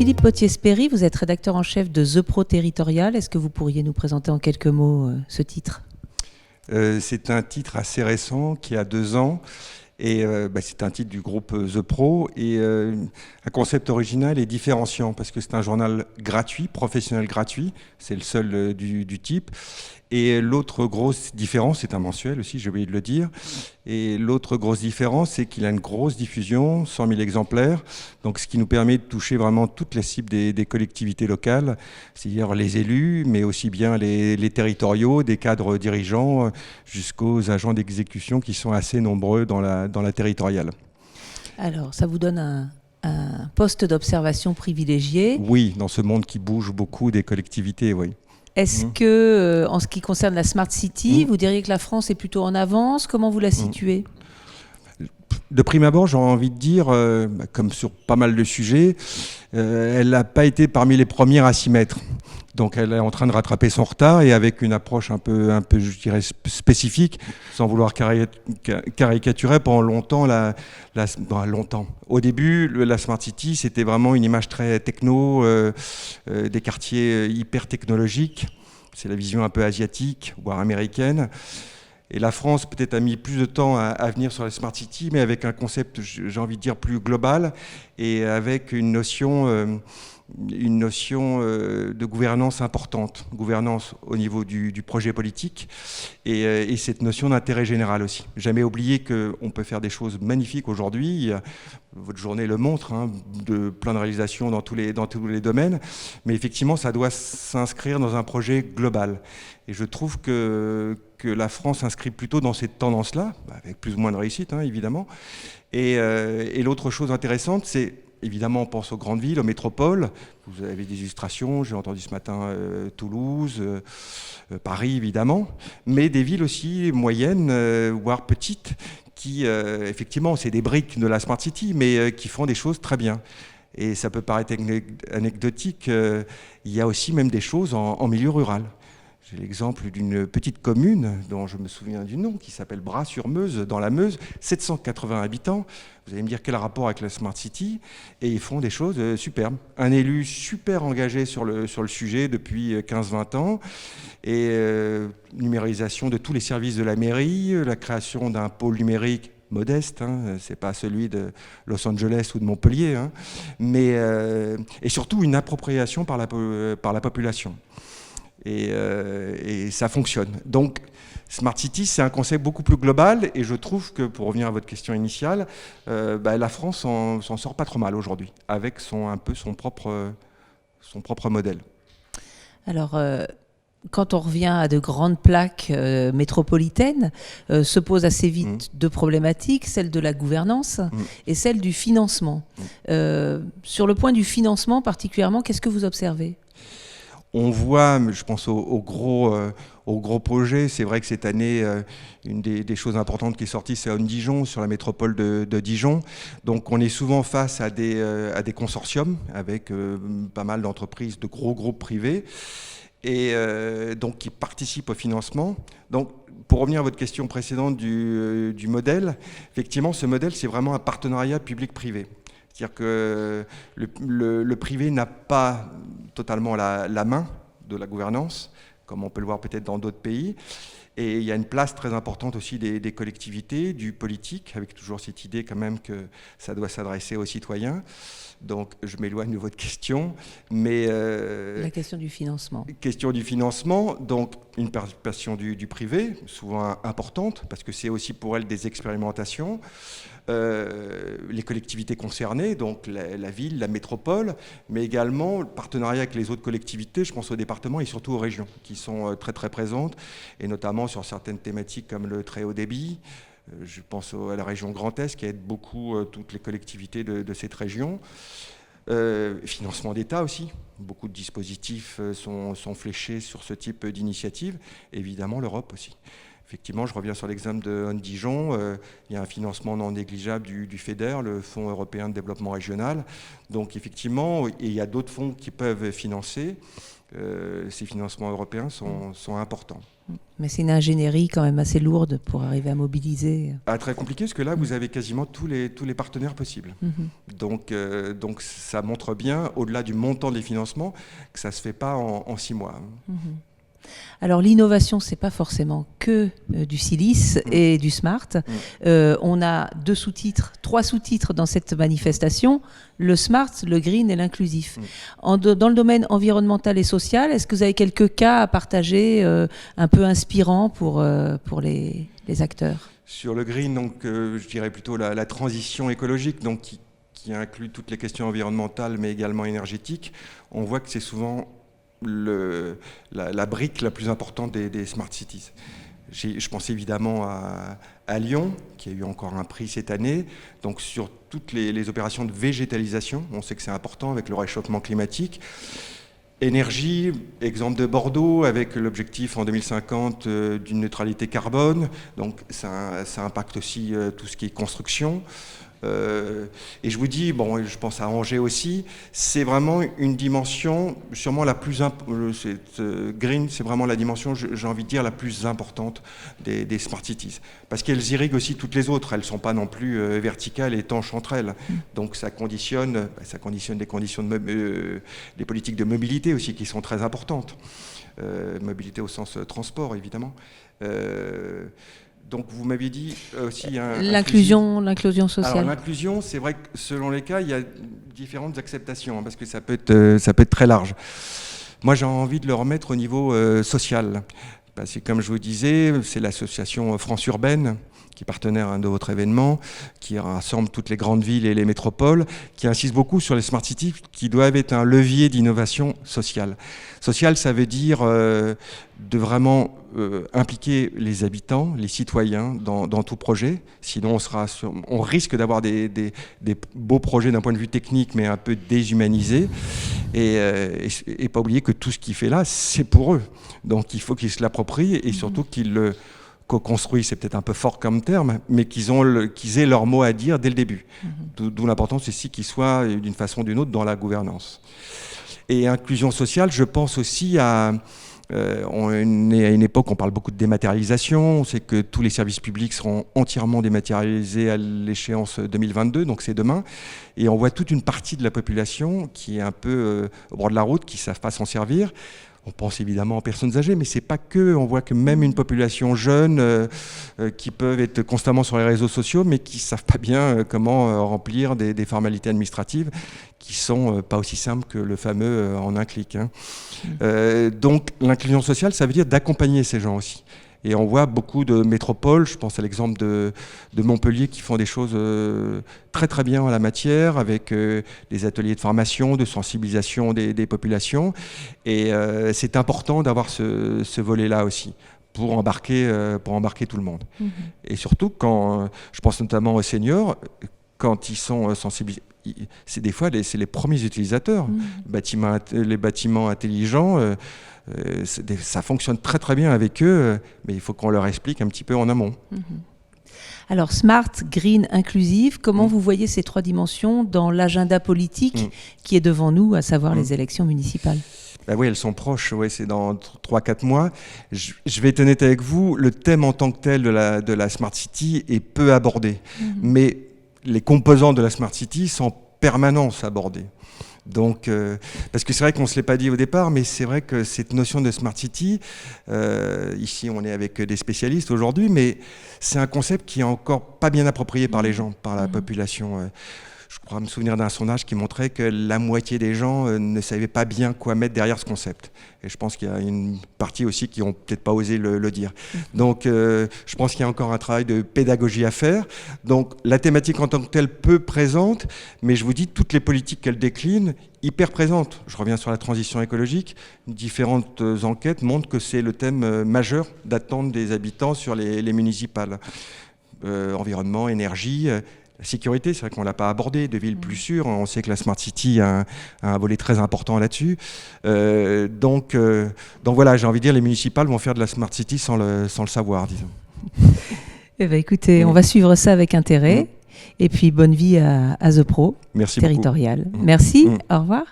Philippe Pottier-Spéry, vous êtes rédacteur en chef de The Pro Territorial. Est-ce que vous pourriez nous présenter en quelques mots ce titre ? C'est un titre assez récent qui a 2 ans. Et c'est un titre du groupe The Pro et un concept original et différenciant parce que c'est un journal gratuit, professionnel gratuit, c'est le seul du type. Et l'autre grosse différence, c'est un mensuel aussi, j'ai oublié de le dire, et l'autre grosse différence, c'est qu'il a une grosse diffusion, 100 000 exemplaires, donc ce qui nous permet de toucher vraiment toutes les cibles des collectivités locales, c'est-à-dire les élus, mais aussi bien les territoriaux, des cadres dirigeants, jusqu'aux agents d'exécution qui sont assez nombreux dans la territoriale. Alors, ça vous donne un poste d'observation privilégié. Oui, dans ce monde qui bouge beaucoup des collectivités, oui. Est-ce que, en ce qui concerne la Smart City, vous diriez que la France est plutôt en avance ? Comment vous la situez ? De prime abord, j'ai envie de dire, comme sur pas mal de sujets, elle n'a pas été parmi les premières à s'y mettre. Donc elle est en train de rattraper son retard et avec une approche un peu je dirais, spécifique, sans vouloir caricaturer pendant longtemps. Longtemps. Au début, la Smart City, c'était vraiment une image très techno, des quartiers hyper technologiques. C'est la vision un peu asiatique, voire américaine. Et la France peut-être a mis plus de temps à venir sur la Smart City, mais avec un concept, j'ai envie de dire, plus global et avec une notion de gouvernance importante, gouvernance au niveau du projet politique et cette notion d'intérêt général aussi. Jamais oublier qu'on peut faire des choses magnifiques aujourd'hui. Votre journée le montre, de plein de réalisations dans tous les domaines, mais effectivement, ça doit s'inscrire dans un projet global. Et je trouve que la France s'inscrit plutôt dans cette tendance-là, avec plus ou moins de réussite, évidemment. Et l'autre chose intéressante, c'est évidemment, on pense aux grandes villes, aux métropoles. Vous avez des illustrations, j'ai entendu ce matin Toulouse, Paris, évidemment, mais des villes aussi moyennes, voire petites, qui, effectivement, c'est des briques de la Smart City, mais qui font des choses très bien. Et ça peut paraître anecdotique, il y a aussi même des choses en milieu rural. J'ai l'exemple d'une petite commune dont je me souviens du nom, qui s'appelle Bras-sur-Meuse, dans la Meuse, 780 habitants. Vous allez me dire quel rapport avec la Smart City, et ils font des choses superbes. Un élu super engagé sur le sujet depuis 15-20 ans, et numérisation de tous les services de la mairie, la création d'un pôle numérique modeste, c'est pas celui de Los Angeles ou de Montpellier, mais et surtout une appropriation par la population. Et ça fonctionne. Donc, Smart City, c'est un concept beaucoup plus global et je trouve que, pour revenir à votre question initiale, la France s'en sort pas trop mal aujourd'hui, avec son propre modèle. Alors, quand on revient à de grandes plaques métropolitaines, se posent assez vite deux problématiques, celle de la gouvernance et celle du financement. Sur le point du financement particulièrement, qu'est-ce que vous observez ? On voit, je pense au gros projet. C'est vrai que cette année, une des choses importantes qui est sortie, c'est Dijon, sur la métropole de Dijon. Donc on est souvent face à des consortiums avec pas mal d'entreprises, de gros groupes privés, et donc qui participent au financement. Donc pour revenir à votre question précédente du modèle, effectivement ce modèle c'est vraiment un partenariat public-privé. C'est-à-dire que le privé n'a pas totalement la main de la gouvernance, comme on peut le voir peut-être dans d'autres pays. Et il y a une place très importante aussi des collectivités, du politique, avec toujours cette idée quand même que ça doit s'adresser aux citoyens. Donc je m'éloigne de votre question, mais... la question du financement. Question du financement, donc une participation du privé, souvent importante, parce que c'est aussi pour elle des expérimentations. Les collectivités concernées, donc la ville, la métropole, mais également le partenariat avec les autres collectivités, je pense aux départements et surtout aux régions, qui sont très très présentes, et notamment sur certaines thématiques comme le très haut débit. Je pense à la région Grand Est, qui aide beaucoup toutes les collectivités de cette région. Financement d'État aussi. Beaucoup de dispositifs sont fléchés sur ce type d'initiative. Évidemment, l'Europe aussi. Effectivement, je reviens sur l'exemple de Dijon. Il y a un financement non négligeable du FEDER, le Fonds européen de développement régional. Donc effectivement, il y a d'autres fonds qui peuvent financer. ces financements européens sont importants. Mais c'est une ingénierie quand même assez lourde pour arriver à mobiliser. Très compliqué, parce que là, vous avez quasiment tous les partenaires possibles. Donc ça montre bien, au-delà du montant des financements, que ça ne se fait pas en 6 mois. Alors l'innovation, c'est pas forcément que du silice et du smart. On a 3 sous-titres dans cette manifestation, le smart, le green et l'inclusif. Dans le domaine environnemental et social, est-ce que vous avez quelques cas à partager un peu inspirants pour les acteurs? Sur le green, donc, je dirais plutôt la transition écologique, donc, qui inclut toutes les questions environnementales mais également énergétiques. On voit que c'est souvent la brique la plus importante des Smart Cities. Je pense évidemment à Lyon, qui a eu encore un prix cette année. Donc sur toutes les opérations de végétalisation, on sait que c'est important avec le réchauffement climatique. Énergie, exemple de Bordeaux, avec l'objectif en 2050 d'une neutralité carbone. Donc ça impacte aussi tout ce qui est construction. Et je vous dis, bon, je pense à Angers aussi, c'est vraiment une dimension, sûrement la plus green, c'est vraiment la dimension, j'ai envie de dire, la plus importante des Smart Cities. Parce qu'elles irriguent aussi toutes les autres, elles ne sont pas non plus verticales et étanches entre elles. Donc ça conditionne des politiques de mobilité aussi qui sont très importantes. Mobilité au sens transport, évidemment. Donc vous m'aviez dit aussi... L'inclusion sociale. Alors l'inclusion, c'est vrai que selon les cas, il y a différentes acceptations, parce que ça peut être très large. Moi, j'ai envie de le remettre au niveau social. Parce que comme je vous disais, c'est l'association France Urbaine, qui est partenaire de votre événement, qui rassemble toutes les grandes villes et les métropoles, qui insiste beaucoup sur les Smart Cities, qui doivent être un levier d'innovation sociale. Sociale, ça veut dire de vraiment impliquer les habitants, les citoyens dans tout projet. Sinon, on risque d'avoir des beaux projets d'un point de vue technique, mais un peu déshumanisés. Et pas oublier que tout ce qu'il fait là, c'est pour eux. Donc il faut qu'ils se l'approprient et surtout qu'ils le co-construisent, c'est peut-être un peu fort comme terme, mais qu'ils aient leur mot à dire dès le début. D'où l'importance ici qu'ils soient d'une façon ou d'une autre dans la gouvernance. Et inclusion sociale, je pense aussi on est à une époque où on parle beaucoup de dématérialisation. On sait que tous les services publics seront entièrement dématérialisés à l'échéance 2022, donc c'est demain. Et on voit toute une partie de la population qui est un peu au bord de la route, qui ne savent pas s'en servir. On pense évidemment aux personnes âgées, mais c'est pas que. On voit que même une population jeune qui peuvent être constamment sur les réseaux sociaux, mais qui savent pas bien comment remplir des formalités administratives qui sont pas aussi simples que le fameux en un clic. Donc l'inclusion sociale, ça veut dire d'accompagner ces gens aussi. Et on voit beaucoup de métropoles, je pense à l'exemple de Montpellier, qui font des choses très très bien en la matière, avec des ateliers de formation, de sensibilisation des populations. Et c'est important d'avoir ce volet-là aussi, pour embarquer tout le monde. Et surtout, je pense notamment aux seniors, quand ils sont sensibilisés, c'est des fois c'est les premiers utilisateurs. Les bâtiments intelligents, ça fonctionne très très bien avec eux, mais il faut qu'on leur explique un petit peu en amont. Alors smart, green, inclusif, comment vous voyez ces 3 dimensions dans l'agenda politique qui est devant nous, à savoir les élections municipales? Oui, elles sont proches, c'est dans 3-4 mois. Je vais être honnête avec vous, le thème en tant que tel de la Smart City est peu abordé, mais les composants de la Smart City sont en permanence abordés. Donc, parce que c'est vrai qu'on ne se l'est pas dit au départ, mais c'est vrai que cette notion de Smart City, ici on est avec des spécialistes aujourd'hui, mais c'est un concept qui est encore pas bien approprié par les gens, par la population. Je crois me souvenir d'un sondage qui montrait que la moitié des gens ne savaient pas bien quoi mettre derrière ce concept. Et je pense qu'il y a une partie aussi qui n'ont peut-être pas osé le dire. Donc je pense qu'il y a encore un travail de pédagogie à faire. Donc la thématique en tant que telle peu présente, mais je vous dis, toutes les politiques qu'elle décline, hyper présentes. Je reviens sur la transition écologique. Différentes enquêtes montrent que c'est le thème majeur d'attente des habitants sur les municipales. Environnement, énergie... La sécurité, c'est vrai qu'on ne l'a pas abordé, de villes plus sûres. On sait que la Smart City a un volet très important là-dessus. Donc voilà, j'ai envie de dire, les municipales vont faire de la Smart City sans le savoir, disons. Eh bien, écoutez, on va suivre ça avec intérêt. Et puis, bonne vie à The Pro, Merci territorial. beaucoup. Merci, au revoir.